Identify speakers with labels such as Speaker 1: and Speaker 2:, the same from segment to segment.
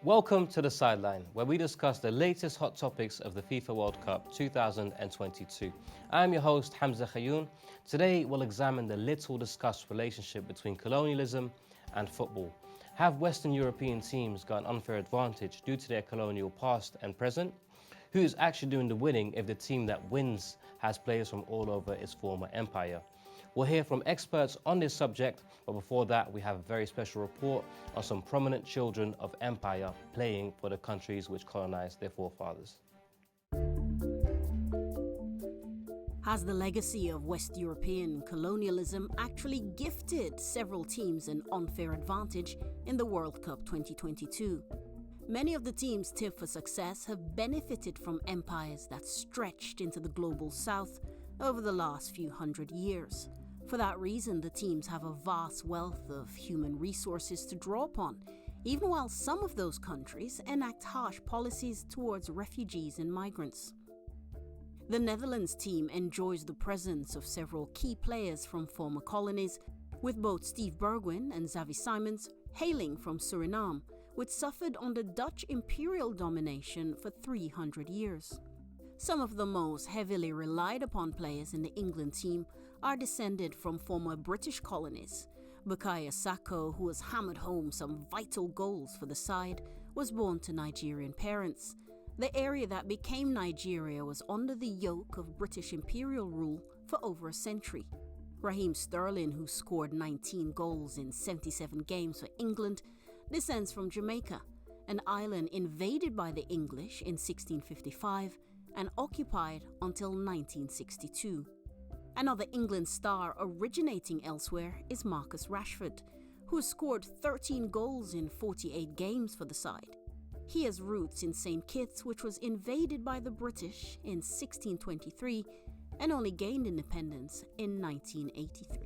Speaker 1: Welcome to the Sideline, where we discuss the latest hot topics of the FIFA World Cup 2022. I'm your host, Hamza Khayoun. Today, we'll examine the little discussed relationship between colonialism and football. Have Western European teams got an unfair advantage due to their colonial past and present? Who is actually doing the winning if the team that wins has players from all over its former empire? We'll hear from experts on this subject, but before that, we have a very special report on some prominent children of empire playing for the countries which colonized their forefathers.
Speaker 2: Has the legacy of West European colonialism actually gifted several teams an unfair advantage in the World Cup 2022? Many of the teams tipped for success have benefited from empires that stretched into the global south over the last few hundred years. For that reason, the teams have a vast wealth of human resources to draw upon, even while some of those countries enact harsh policies towards refugees and migrants. The Netherlands team enjoys the presence of several key players from former colonies, with both Steve Bergwijn and Xavi Simons hailing from Suriname, which suffered under Dutch imperial domination for 300 years. Some of the most heavily relied upon players in the England team are descended from former British colonies. Bukayo Saka, who has hammered home some vital goals for the side, was born to Nigerian parents. The area that became Nigeria was under the yoke of British imperial rule for over a century. Raheem Sterling, who scored 19 goals in 77 games for England, descends from Jamaica, an island invaded by the English in 1655 and occupied until 1962. Another England star originating elsewhere is Marcus Rashford, who scored 13 goals in 48 games for the side. He has roots in St. Kitts, which was invaded by the British in 1623 and only gained independence in 1983.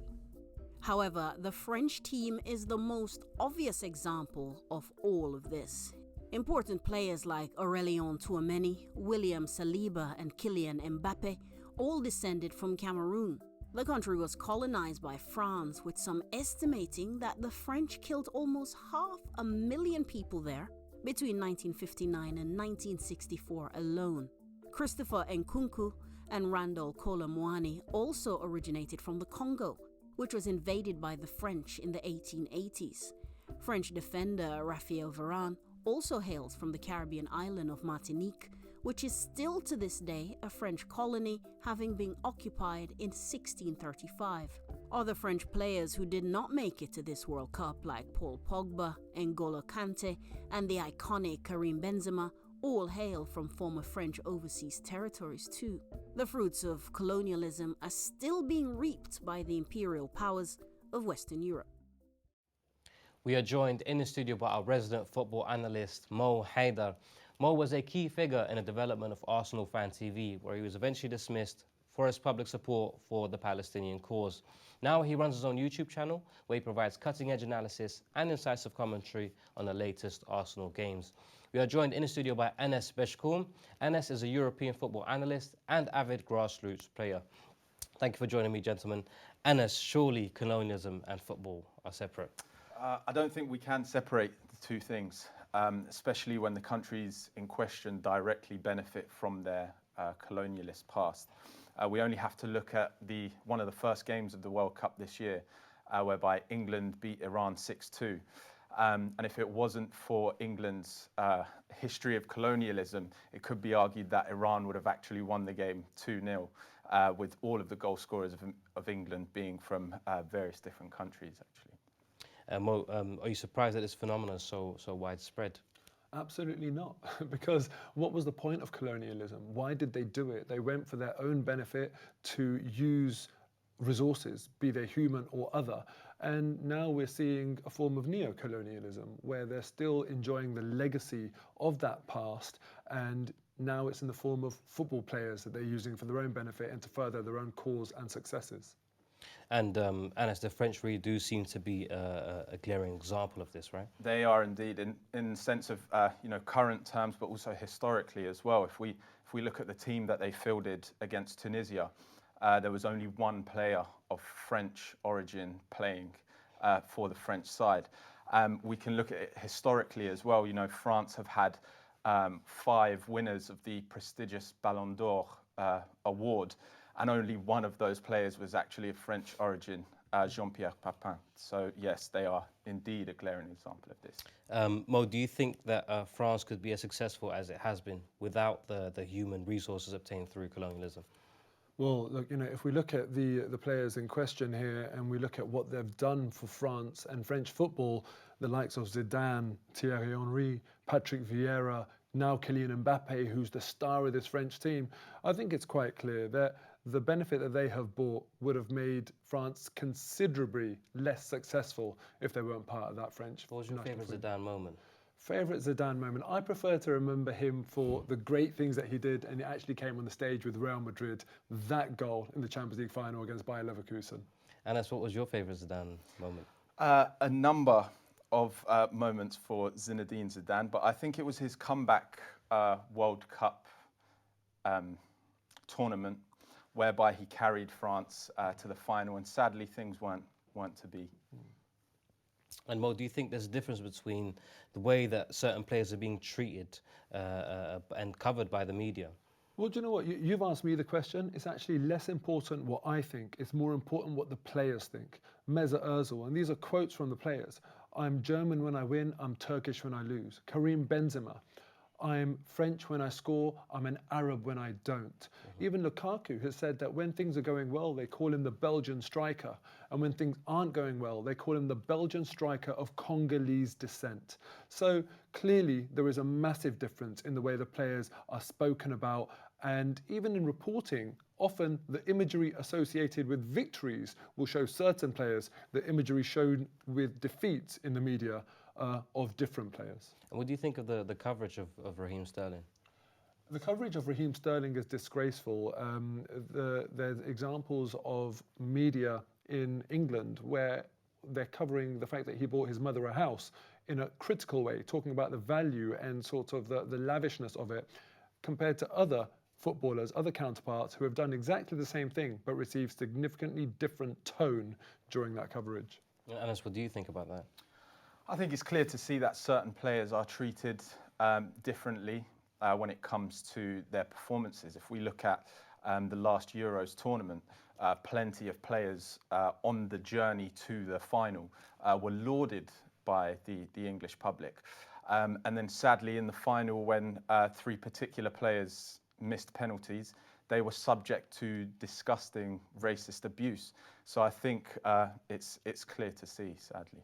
Speaker 2: However, the French team is the most obvious example of all of this. Important players like Aurélien Tchouameni, William Saliba and Kylian Mbappé all descended from Cameroon. The country was colonized by France, with some estimating that the French killed almost 500,000 people there between 1959 and 1964 alone. Christopher Nkunku and Randall Kolo Muani also originated from the Congo, which was invaded by the French in the 1880s. French defender Raphael Varane also hails from the Caribbean island of Martinique, which is still to this day a French colony, having been occupied in 1635. Other French players who did not make it to this World Cup, like Paul Pogba, N'Golo Kante, and the iconic Karim Benzema, all hail from former French overseas territories too. The fruits of colonialism are still being reaped by the imperial powers of Western Europe.
Speaker 1: We are joined in the studio by our resident football analyst, Haider. Mo was a key figure in the development of Arsenal Fan TV, where he was eventually dismissed for his public support for the Palestinian cause. Now he runs his own YouTube channel, where he provides cutting-edge analysis and incisive commentary on the latest Arsenal games. We are joined in the studio by Bechkoum. Enes is a European football analyst and avid grassroots player. Thank you for joining me, gentlemen. Enes, surely colonialism and football are separate?
Speaker 3: I don't think we can separate the two things, especially when the countries in question directly benefit from their colonialist past. We only have to look at one of the first games of the World Cup this year, whereby England beat Iran 6-2. And if it wasn't for England's history of colonialism, it could be argued that Iran would have actually won the game 2-0, with all of the goal scorers of England being from various different countries, actually.
Speaker 1: Mo, are you surprised that this phenomenon is so widespread?
Speaker 4: Absolutely not, because what was the point of colonialism? Why did they do it? They went for their own benefit to use resources, be they human or other. And now we're seeing a form of neo-colonialism, where they're still enjoying the legacy of that past, and now it's in the form of football players that they're using for their own benefit and to further their own cause and successes.
Speaker 1: And as the French really do seem to be a glaring example of this, right?
Speaker 3: They are indeed, in the sense of current terms, but also historically as well. If we look at the team that they fielded against Tunisia, there was only one player of French origin playing for the French side. We can look at it historically as well. You know, France have had 5 winners of the prestigious Ballon d'Or award, and only one of those players was actually of French origin, Jean-Pierre Papin. So yes, they are indeed a glaring example of this.
Speaker 1: Mo, do you think that France could be as successful as it has been without the human resources obtained through colonialism?
Speaker 4: Well, look, you know, if we look at the players in question here and we look at what they've done for France and French football, the likes of Zidane, Thierry Henry, Patrick Vieira, now Kylian Mbappe, who's the star of this French team, I think it's quite clear that the benefit that they have brought would have made France considerably less successful if they weren't part of that French.
Speaker 1: What was your favourite Zidane moment?
Speaker 4: Favourite Zidane moment? I prefer to remember him for the great things that he did, and he actually came on the stage with Real Madrid, that goal in the Champions League final against Bayer Leverkusen.
Speaker 1: Anas, what was your favourite Zidane moment?
Speaker 3: A number of moments for Zinedine Zidane, but I think it was his comeback World Cup tournament, whereby he carried France to the final, and sadly things weren't to be.
Speaker 1: And Mo, do you think there's a difference between the way that certain players are being treated and covered by the media?
Speaker 4: Well, do you know what? You've asked me the question. It's actually less important what I think. It's more important what the players think. Mesut Ozil, and these are quotes from the players. I'm German when I win, I'm Turkish when I lose. Karim Benzema. I'm French when I score, I'm an Arab when I don't. Even Lukaku has said that when things are going well, they call him the Belgian striker. And when things aren't going well, they call him the Belgian striker of Congolese descent. So clearly there is a massive difference in the way the players are spoken about. And even in reporting, often the imagery associated with victories will show certain players, the imagery shown with defeats in the media of different players.
Speaker 1: And what do you think of the coverage of Raheem Sterling?
Speaker 4: The coverage of Raheem Sterling is disgraceful. There's examples of media in England where they're covering the fact that he bought his mother a house in a critical way, talking about the value and sort of the lavishness of it, compared to other footballers, other counterparts who have done exactly the same thing but received significantly different tone during that coverage.
Speaker 1: Anas, what do you think about that?
Speaker 3: I think it's clear to see that certain players are treated differently when it comes to their performances. If we look at the last Euros tournament, plenty of players on the journey to the final were lauded by the English public. And then sadly in the final, when 3 particular players missed penalties, they were subject to disgusting racist abuse. So I think it's clear to see, sadly.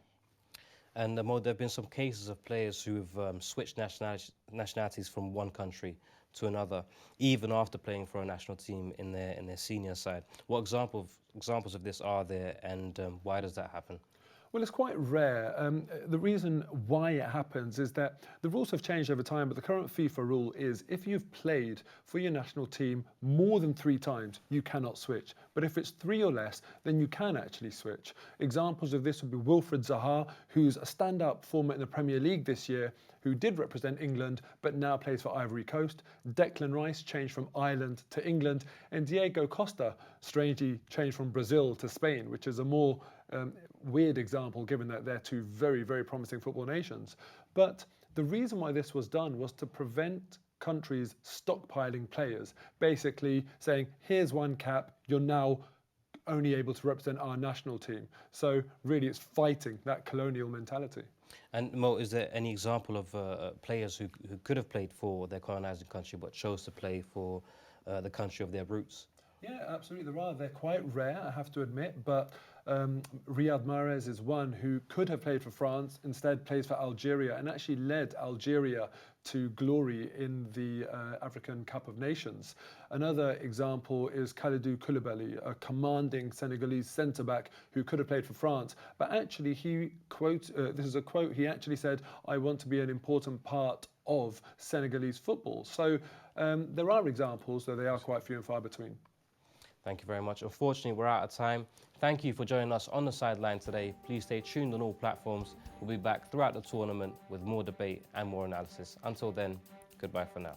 Speaker 1: And Mo, there have been some cases of players who have switched nationalities from one country to another, even after playing for a national team in their senior side. What examples of this are there, and why does that happen?
Speaker 4: Well, it's quite rare. The reason why it happens is that the rules have changed over time, but the current FIFA rule is if you've played for your national team more than 3 times, you cannot switch. But if it's 3 or less, then you can actually switch. Examples of this would be Wilfried Zaha, who's a standout performer in the Premier League this year, who did represent England, but now plays for Ivory Coast. Declan Rice changed from Ireland to England, and Diego Costa strangely changed from Brazil to Spain, which is a more weird example given that they're 2 very, very promising football nations. But the reason why this was done was to prevent countries stockpiling players, basically saying, here's 1 cap, you're now only able to represent our national team. So really it's fighting that colonial mentality.
Speaker 1: And Mo, is there any example of players who could have played for their colonizing country but chose to play for the country of their roots?
Speaker 4: Yeah, absolutely there are. They're quite rare, I have to admit, but Riyad Mahrez is one who could have played for France, instead plays for Algeria, and actually led Algeria to glory in the African Cup of Nations. Another example is Kalidou Koulibaly, a commanding Senegalese centre-back who could have played for France, but actually he this is a quote, he actually said, I want to be an important part of Senegalese football. So there are examples, though they are quite few and far between.
Speaker 1: Thank you very much. Unfortunately, we're out of time. Thank you for joining us on the sideline today. Please stay tuned on all platforms. We'll be back throughout the tournament with more debate and more analysis. Until then, goodbye for now.